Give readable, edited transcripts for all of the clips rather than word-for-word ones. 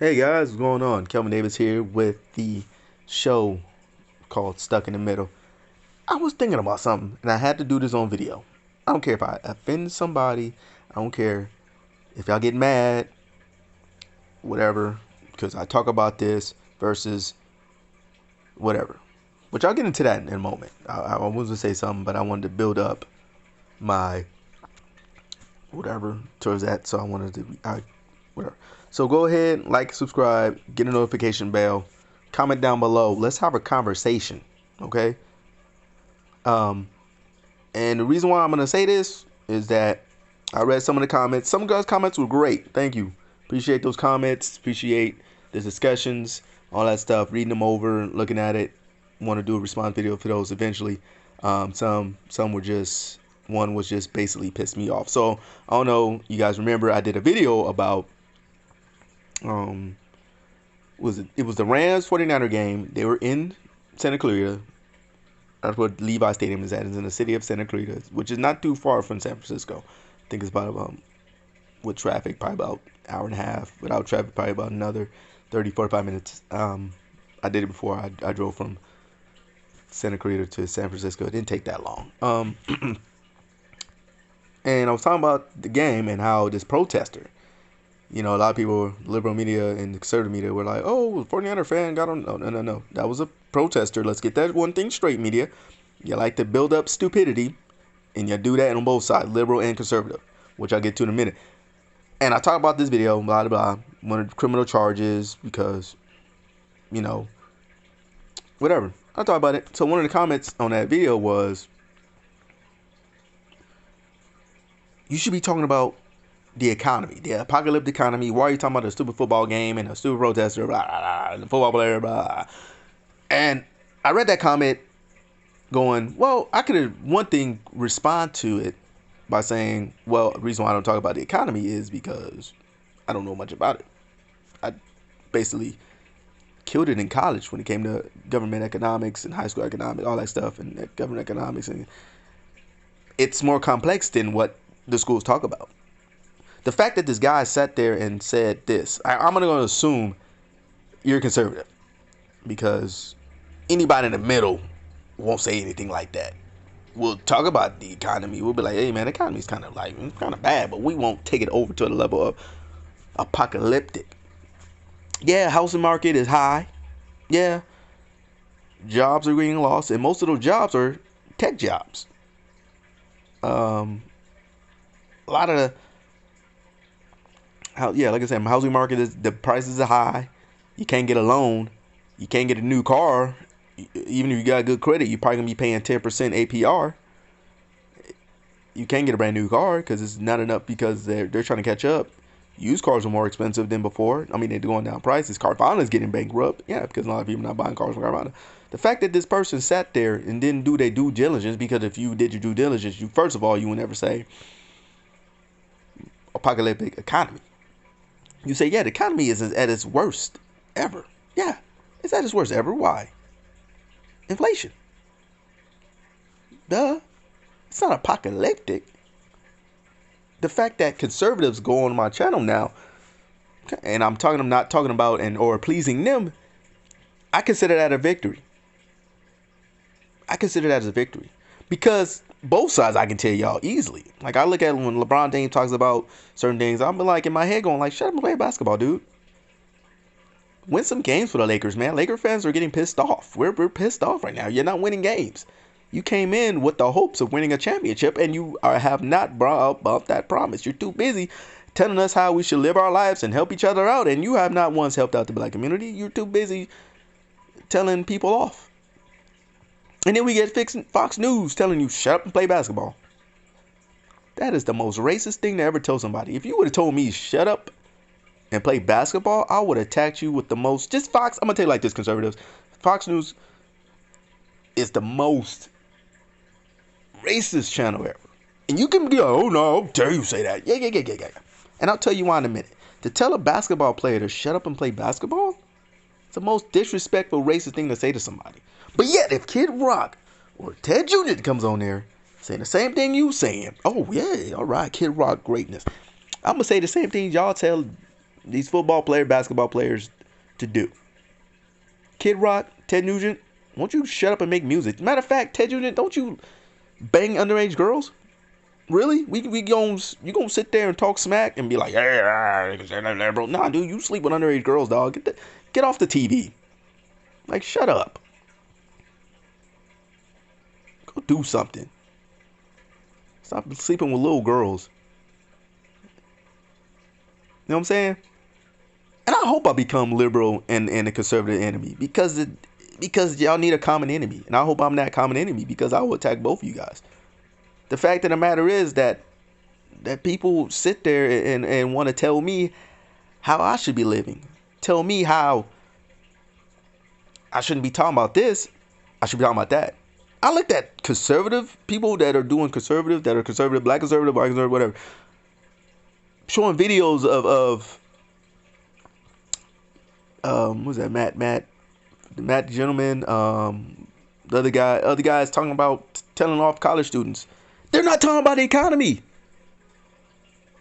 Hey guys, what's going on? Kelvin Davis here with the show called Stuck in the Middle. I was thinking about something and I had to do this on video. I don't care if I offend somebody, I don't care if y'all get mad, whatever, because I talk about this versus whatever. But y'all get into that in a moment. I was going to say something, but I wanted to build up my whatever towards that, so I wanted to, whatever. So go ahead, like, subscribe, get a notification bell, comment down below. Let's have a conversation, okay? Um, and the reason why I'm gonna say this is that I read some of the comments. Some guys' comments were great. Thank you. Appreciate those comments. Appreciate the discussions, all that stuff. Reading them over, looking at it. Want to do a response video for those eventually. Some were just one was just basically pissed me off. So I don't know. You guys remember I did a video about um it was the Rams 49er game. They were in Santa Clarita. That's what Levi Stadium is at. It's in the city of Santa Clarita, which is not too far from San Francisco. I think it's about with traffic probably about an hour and a half. Without traffic probably about another 30, 45 minutes. I did it before. I drove from Santa Clarita to San Francisco. It didn't take that long. And I was talking about the game and how this protester, a lot of people, liberal media and conservative media, were like, "Oh, 49er fan got on." No. That was a protester. Let's get that one thing straight, media. You like to build up stupidity, and you do that on both sides, liberal and conservative, which I'll get to in a minute. And I talk about this video, blah, blah, blah, one of the criminal charges because, you know, whatever. I talk about it. So one of the comments on that video was, you should be talking about the economy, the apocalyptic economy. Why are you talking about a stupid football game and a stupid protester, blah, blah, blah, the football player, blah. And I read that comment going, well, I could have, one thing, respond to it by saying, well, the reason why I don't talk about the economy is because I don't know much about it. I basically killed it in college when it came to government economics and high school economics, all that stuff, and government economics. And it's more complex than what the schools talk about. The fact that this guy sat there and said this, I'm going to assume you're conservative because anybody in the middle won't say anything like that. We'll talk about the economy. We'll be like, hey, man, the economy's kind of bad, but we won't take it over to the level of apocalyptic. Yeah, housing market is high. Yeah, jobs are being lost, and most of those jobs are tech jobs. A lot of like I said, housing market is, the prices are high. You can't get a loan. You can't get a new car. Even if you got good credit, you're probably gonna be paying 10% APR. You can't get a brand new car because it's not enough because they're trying to catch up. Used cars are more expensive than before. I mean, they're going down prices. Carvana is getting bankrupt. Yeah, because a lot of people are not buying cars from Carvana. The fact that this person sat there and didn't do their due diligence, because if you did your due diligence, first of all, you would never say apocalyptic economy. You say, yeah, the economy is at its worst ever. Yeah, it's at its worst ever. Why? Inflation. Duh. It's not apocalyptic. The fact that conservatives go on my channel now, and I'm not talking about or pleasing them, I consider that a victory. I consider that as a victory because both sides, I can tell y'all easily. Like, I look at when LeBron James talks about certain things, I'm like in my head going like, shut up and play basketball, dude. Win some games for the Lakers, man. Laker fans are getting pissed off. We're pissed off right now. You're not winning games. You came in with the hopes of winning a championship, and you have not brought up that promise. You're too busy telling us how we should live our lives and help each other out, and you have not once helped out the black community. You're too busy telling people off. And then we get Fox News telling you, shut up and play basketball. That is the most racist thing to ever tell somebody. If you would have told me, shut up and play basketball, I would have attacked you with the most. Just Fox, I'm going to tell you like this, conservatives. Fox News is the most racist channel ever. And you can be, oh no, how dare you say that. Yeah. And I'll tell you why in a minute. To tell a basketball player to shut up and play basketball, it's the most disrespectful, racist thing to say to somebody. But yet, if Kid Rock or Ted Jr. comes on there saying the same thing you saying, oh yeah, all right, Kid Rock greatness. I'm gonna say the same thing y'all tell these football player, basketball players to do. Kid Rock, Ted Nugent, won't you shut up and make music? Matter of fact, Ted Nugent, don't you bang underage girls? Really? You gonna sit there and talk smack and be like, hey, bro? Nah, dude, you sleep with underage girls, dog. Get off the TV. Like, shut up. Go do something. Stop sleeping with little girls. You know what I'm saying? And I hope I become liberal and a conservative enemy because y'all need a common enemy. And I hope I'm that common enemy because I will attack both of you guys. The fact of the matter is that people sit there and want to tell me how I should be living. Tell me how I shouldn't be talking about this. I should be talking about that. I looked at conservative people that are doing conservative, that are conservative, black conservative, white conservative, whatever, showing videos of what's that? Matt the gentleman, the other guys talking about telling off college students. They're not talking about the economy.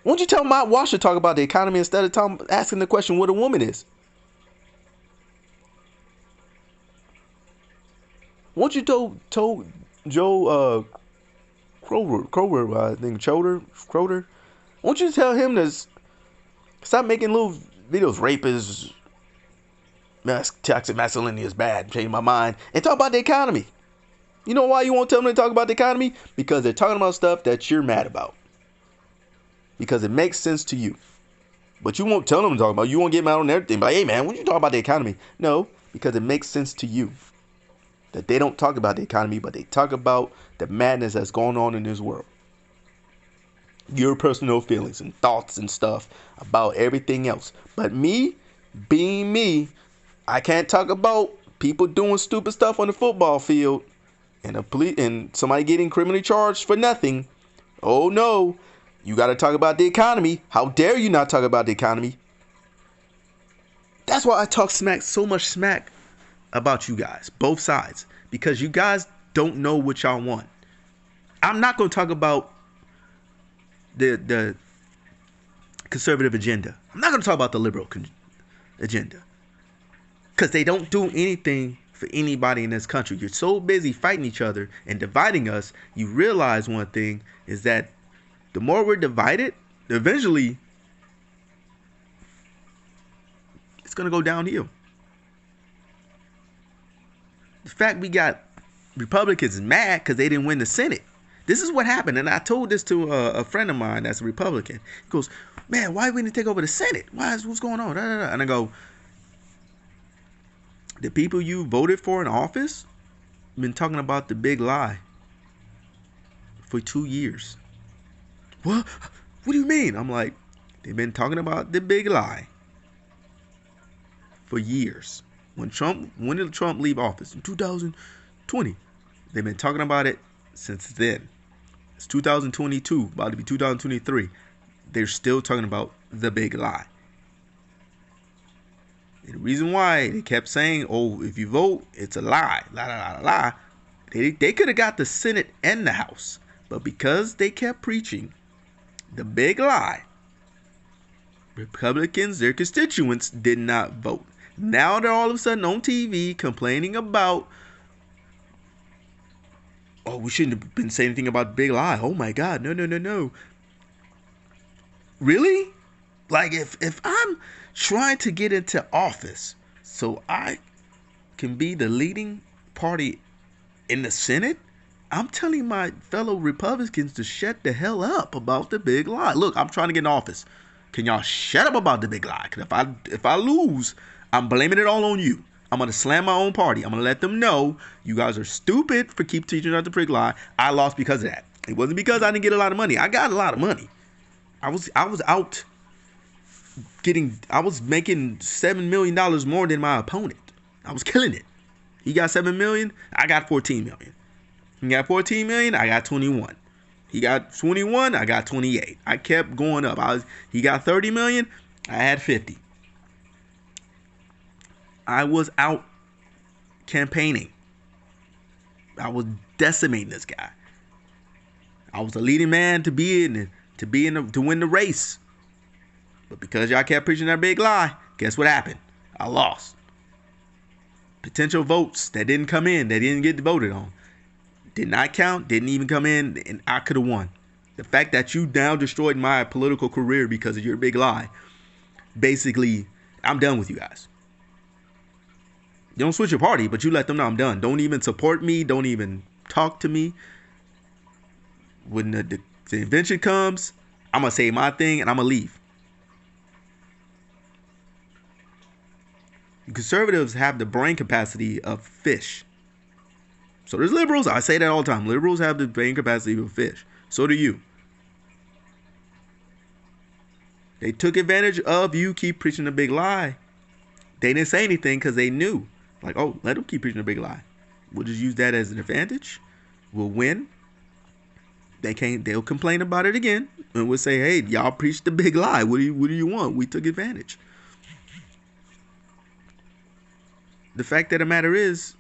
Why don't you tell Matt Walsh to talk about the economy instead of asking the question what a woman is? Why don't you told Joe Crower, I think Schroeder. Why don't you tell him to stop making little videos, rapists, toxic masculinity is bad, change my mind, and talk about the economy. You know why you won't tell them to talk about the economy? Because they're talking about stuff that you're mad about. Because it makes sense to you. But you won't tell them to talk about it. You won't get mad on everything. Like, hey man, when you talk about the economy? No, because it makes sense to you. That they don't talk about the economy, but they talk about the madness that's going on in this world. Your personal feelings and thoughts and stuff about everything else. But me, being me, I can't talk about people doing stupid stuff on the football field and somebody getting criminally charged for nothing. Oh no, you got to talk about the economy. How dare you not talk about the economy? That's why I talk so much smack about you guys, both sides, because you guys don't know what y'all want. I'm not going to talk about the conservative agenda. I'm not going to talk about the liberal agenda, because they don't do anything for anybody in this country. You're so busy fighting each other and dividing us, you realize one thing is that the more we're divided, eventually it's going to go downhill. The fact we got Republicans mad because they didn't win the Senate. This is what happened. And I told this to a friend of mine that's a Republican. He goes, man, why we didn't take over the Senate? What's going on? And I go, the people you voted for in office been talking about the big lie for 2 years. What do you mean? I'm like, they've been talking about the big lie for years. When did Trump leave office? In 2020. They've been talking about it since then. It's 2022, about to be 2023. They're still talking about the big lie. And the reason why they kept saying, oh, if you vote, it's a lie. La. They could have got the Senate and the House. But because they kept preaching the big lie, Republicans, their constituents, did not vote. Now they're all of a sudden on TV complaining about, oh, we shouldn't have been saying anything about big lie. Oh my God, no. Really? Like if I'm trying to get into office so I can be the leading party in the Senate, I'm telling my fellow Republicans to shut the hell up about the big lie. Look, I'm trying to get in office. Can y'all shut up about the big lie? Because if I lose, I'm blaming it all on you. I'm going to slam my own party. I'm going to let them know you guys are stupid for keep teaching about the big lie. I lost because of that. It wasn't because I didn't get a lot of money. I got a lot of money. I was making $7 million more than my opponent. I was killing it. He got $7 million. I got $14 million. He got $14 million. I got 21. He got 21. I got 28. I kept going up. He got 30 million. I had 50. I was out campaigning. I was decimating this guy. I was the leading man to win the race. But because y'all kept preaching that big lie, guess what happened? I lost. Potential votes that didn't come in, that didn't get voted on, did not count, didn't even come in, and I could have won. The fact that you now destroyed my political career because of your big lie, basically, I'm done with you guys. You don't switch your party, but you let them know I'm done. Don't even support me. Don't even talk to me. When the invention comes, I'm going to say my thing and I'm going to leave. Conservatives have the brain capacity of fish. So there's liberals. I say that all the time. Liberals have the brain capacity of a fish. So do you. They took advantage of you keep preaching a big lie. They didn't say anything because they knew. Like, oh, let them keep preaching a big lie. We'll just use that as an advantage. We'll win. They'll complain about it again. And we'll say, hey, y'all preached the big lie. What do you want? We took advantage. The fact of the matter is,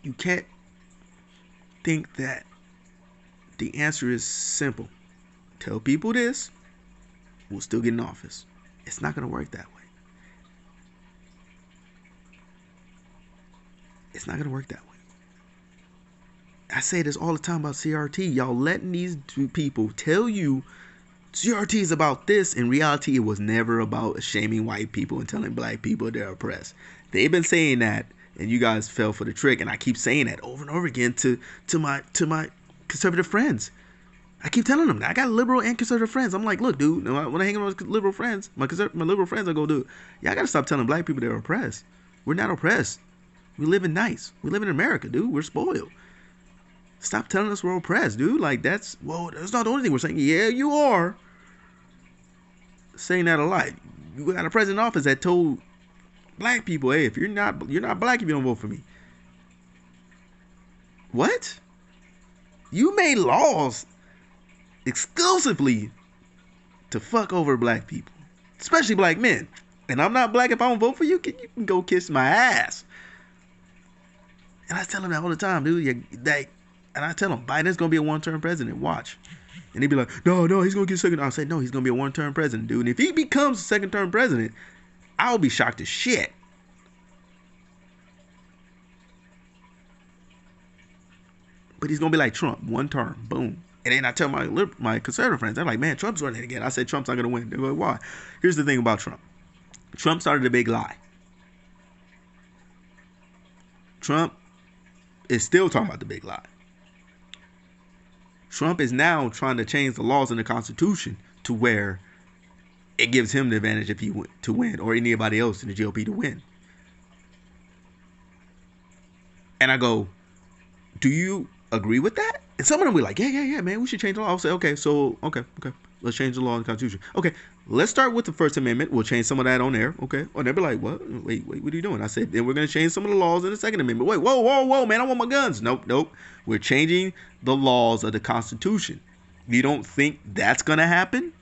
you can't think that the answer is simple. Tell people this, we'll still get in office. It's not going to work that way. It's not going to work that way. I say this all the time about CRT. Y'all letting these two people tell you CRT is about this. In reality, it was never about shaming white people and telling black people they're oppressed. They've been saying that, and you guys fell for the trick. And I keep saying that over and over again to my conservative friends. I keep telling them that I got liberal and conservative friends. I'm like, look, dude, when I hang out with liberal friends, my liberal friends, I go, dude, y'all gotta stop telling black people they're oppressed. We're not oppressed. We live in nice. We live in America, dude. We're spoiled. Stop telling us we're oppressed, dude. Like, that's not the only thing we're saying. Yeah, you are saying that a lot. You got a president in office that told black people, hey, if you're not black if you don't vote for me. What? You made laws exclusively to fuck over black people, especially black men. And I'm not black if I don't vote for you. You can go kiss my ass. And I tell them that all the time, dude. And I tell them, Biden's going to be a one-term president. Watch. And they'd be like, no, he's going to get second. I'll say, no, he's going to be a one-term president, dude. And if he becomes a second-term president, I'll be shocked as shit. But he's going to be like Trump, one term, boom. And then I tell my conservative friends, they're like, man, Trump's running again. I said, Trump's not going to win. They're like, why? Here's the thing about Trump. Trump started a big lie. Trump is still talking about the big lie. Trump is now trying to change the laws in the Constitution to where it gives him the advantage if he to win, or anybody else in the GOP to win. And I go, do you agree with that? And some of them will be like, yeah, man, we should change the law. I'll say, okay, let's change the law in the Constitution. Okay, let's start with the First Amendment. We'll change some of that on there. Okay. Or they'll be like, what? Wait, what are you doing? I said, then we're going to change some of the laws in the Second Amendment. Wait, whoa, man, I want my guns. Nope. We're changing the laws of the Constitution. You don't think that's going to happen?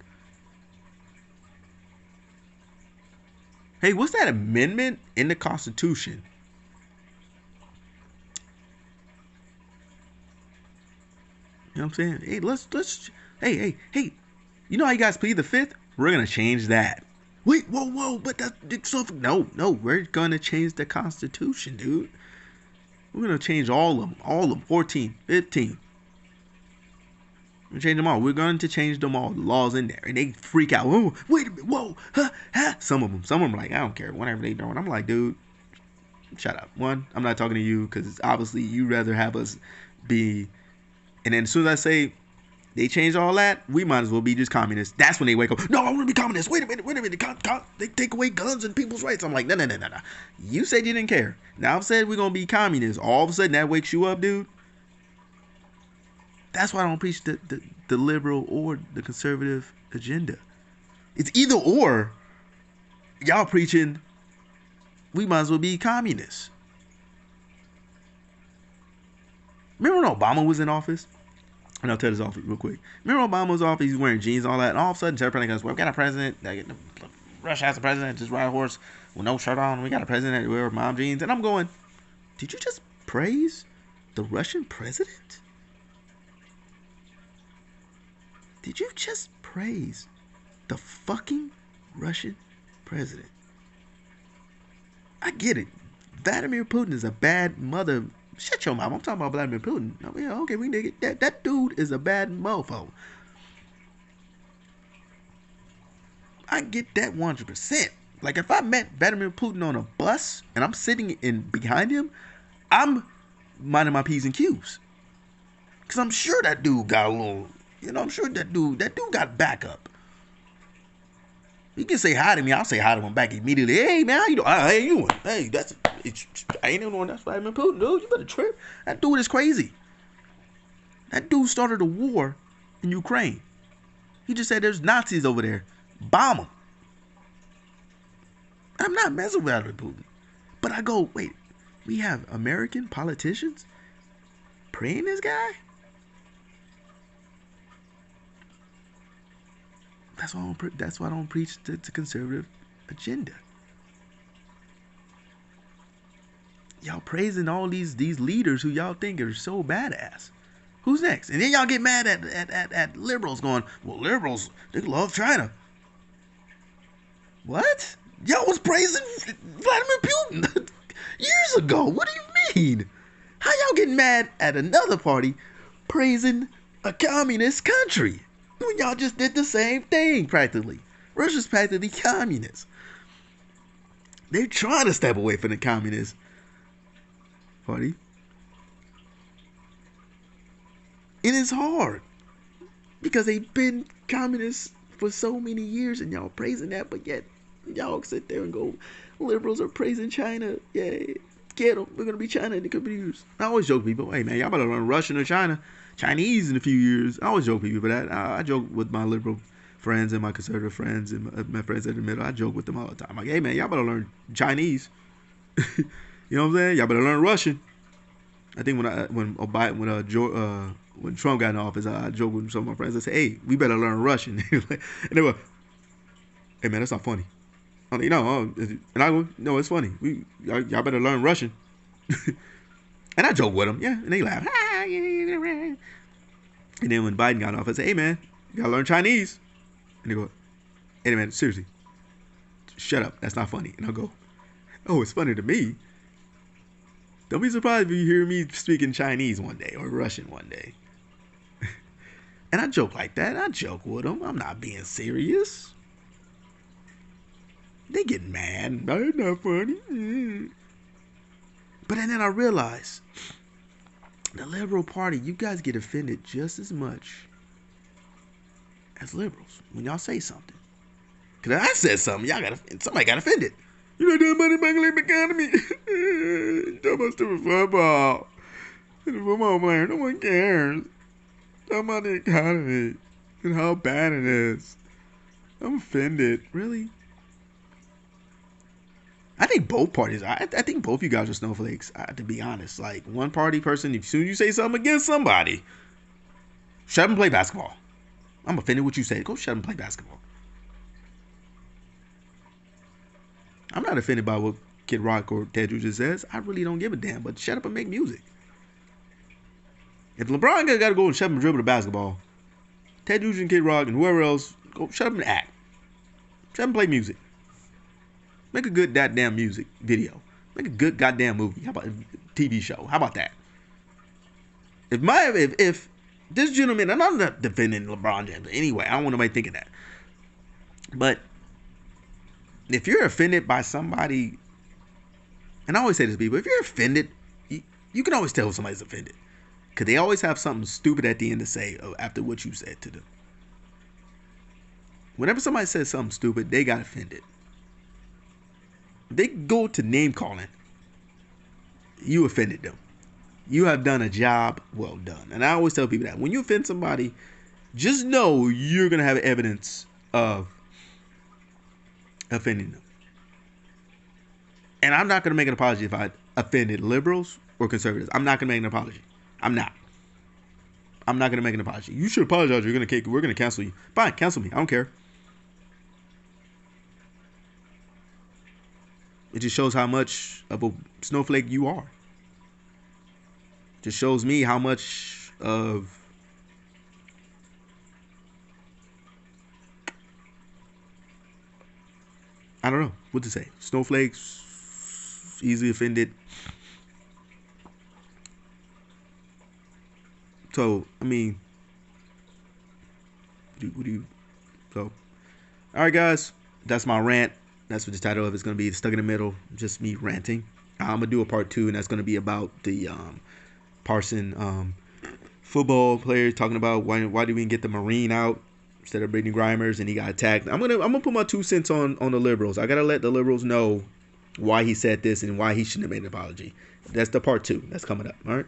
Hey, what's that amendment in the Constitution? You know what I'm saying? Hey, let's hey. You know how you guys plead the Fifth? We're gonna change that. Wait, whoa, but that's so no, we're gonna change the Constitution, dude. We're gonna change all of them, 14, 15. We're gonna change them all. We're going to change them all. The laws in there, and they freak out. Whoa, wait a minute, whoa, huh? Some of them are like, I don't care, whatever they doing. I'm like, dude, shut up. One, I'm not talking to you because obviously you rather have us be. And then as soon as I say they change all that, we might as well be just communists. That's when they wake up. No, I want to be communist. Wait a minute. They take away guns and people's rights. I'm like, no. You said you didn't care. Now I've said we're going to be communists. All of a sudden that wakes you up, dude. That's why I don't preach the liberal or the conservative agenda. It's either or. Y'all preaching we might as well be communists. Remember when Obama was in office? And I'll tell this off real quick. Remember Obama was off, he's wearing jeans and all that, and all of a sudden everybody goes, well, we got a president, Russia has a president, just ride a horse with no shirt on, we got a president that wear mom jeans, and I'm going, did you just praise the Russian president? Did you just praise the fucking Russian president? I get it. Vladimir Putin is a bad mother. Shut your mouth. I'm talking about Vladimir Putin. I mean, okay, we dig it. That dude is a bad mofo. I get that 100%. Like, if I met Vladimir Putin on a bus and I'm sitting in behind him, I'm minding my P's and Q's. Because I'm sure that dude got a little, I'm sure that dude got backup. He can say hi to me, I'll say hi to him back immediately. Hey, man, how you doing? How you doing? Hey, I ain't even knowing that's Vladimir Putin, dude. You better trip. That dude is crazy. That dude started a war in Ukraine. He just said there's Nazis over there. Bomb them. I'm not messing with Vladimir Putin. But I go, wait, we have American politicians praying this guy? That's why I don't preach the conservative agenda. Y'all praising all these leaders who y'all think are so badass. Who's next? And then y'all get mad at liberals going, well, liberals, they love China. What? Y'all was praising Vladimir Putin years ago. What do you mean? How y'all getting mad at another party praising a communist country when y'all just did the same thing practically? Russia's practically communist. They're trying to step away from the communist party. And it's hard because they've been communists for so many years and y'all praising that, but yet y'all sit there and go, liberals are praising China. Yay, get them. We're going to be China in a couple of years. I always joke people, hey man, y'all better learn Russian or Chinese in a few years. I always joke people for that. I joke with my liberal friends and my conservative friends and my friends in the middle. I joke with them all the time. Like, hey man, y'all better learn Chinese. You know what I'm saying? Y'all better learn Russian. I think when Trump got in office, I joked with some of my friends. I said, hey, we better learn Russian. And they were, hey man, that's not funny. I'm like, and I go, no, it's funny. Y'all better learn Russian. And I joke with them, yeah, and they laugh. And then when Biden got in office, I said, hey man, you gotta learn Chinese. And they go, hey man, seriously, shut up, that's not funny. And I'll go, oh, it's funny to me. Don't be surprised if you hear me speaking Chinese one day or Russian one day. And I joke like that. I joke with them. I'm not being serious. They get mad. That's not funny. But then I realize the liberal party, you guys get offended just as much as liberals when y'all say something. Because I said something, somebody got offended. You know that money bangling economy. Talk about stupid football. The football player, no one cares. Talk about the economy and how bad it is. I'm offended. Really? I think both parties. I think both you guys are snowflakes. To be honest, like one party person, as soon as you say something against somebody, shut up and play basketball. I'm offended what you said. Go shut up and play basketball. I'm not offended by what Kid Rock or Ted Nugent says. I really don't give a damn. But shut up and make music. If LeBron got to go and shut up and dribble the basketball, Ted Nugent, Kid Rock, and whoever else, go shut up and act. Shut up and play music. Make a good goddamn music video. Make a good goddamn movie. How about a TV show? How about that? If this gentleman, and I'm not defending LeBron James anyway, I don't want nobody thinking that. But if you're offended by somebody, and I always say this to people, if you're offended, you can always tell if somebody's offended. Because they always have something stupid at the end to say after what you said to them. Whenever somebody says something stupid, they got offended. They go to name calling. You offended them. You have done a job well done. And I always tell people that when you offend somebody, just know you're going to have evidence of offending them. And I'm not going to make an apology if I offended liberals or conservatives. I'm not going to make an apology. I'm not going to make an apology. You should apologize. We're going to cancel you. Fine, cancel me. I don't care. It just shows how much of a snowflake you are. It just shows me how much of What's it say? Snowflakes, easily offended. So I mean, what do you? So, all right, guys, that's my rant. That's what the title of it's gonna be. Stuck in the middle, just me ranting. I'm gonna do a part 2, and that's gonna be about the Parson football player talking about why did we get the Marine out instead of Brittany Grimers and he got attacked. I'm gonna put my 2 cents on the liberals. I gotta let the liberals know why he said this and why he shouldn't have made an apology. That's the part 2 that's coming up. All right.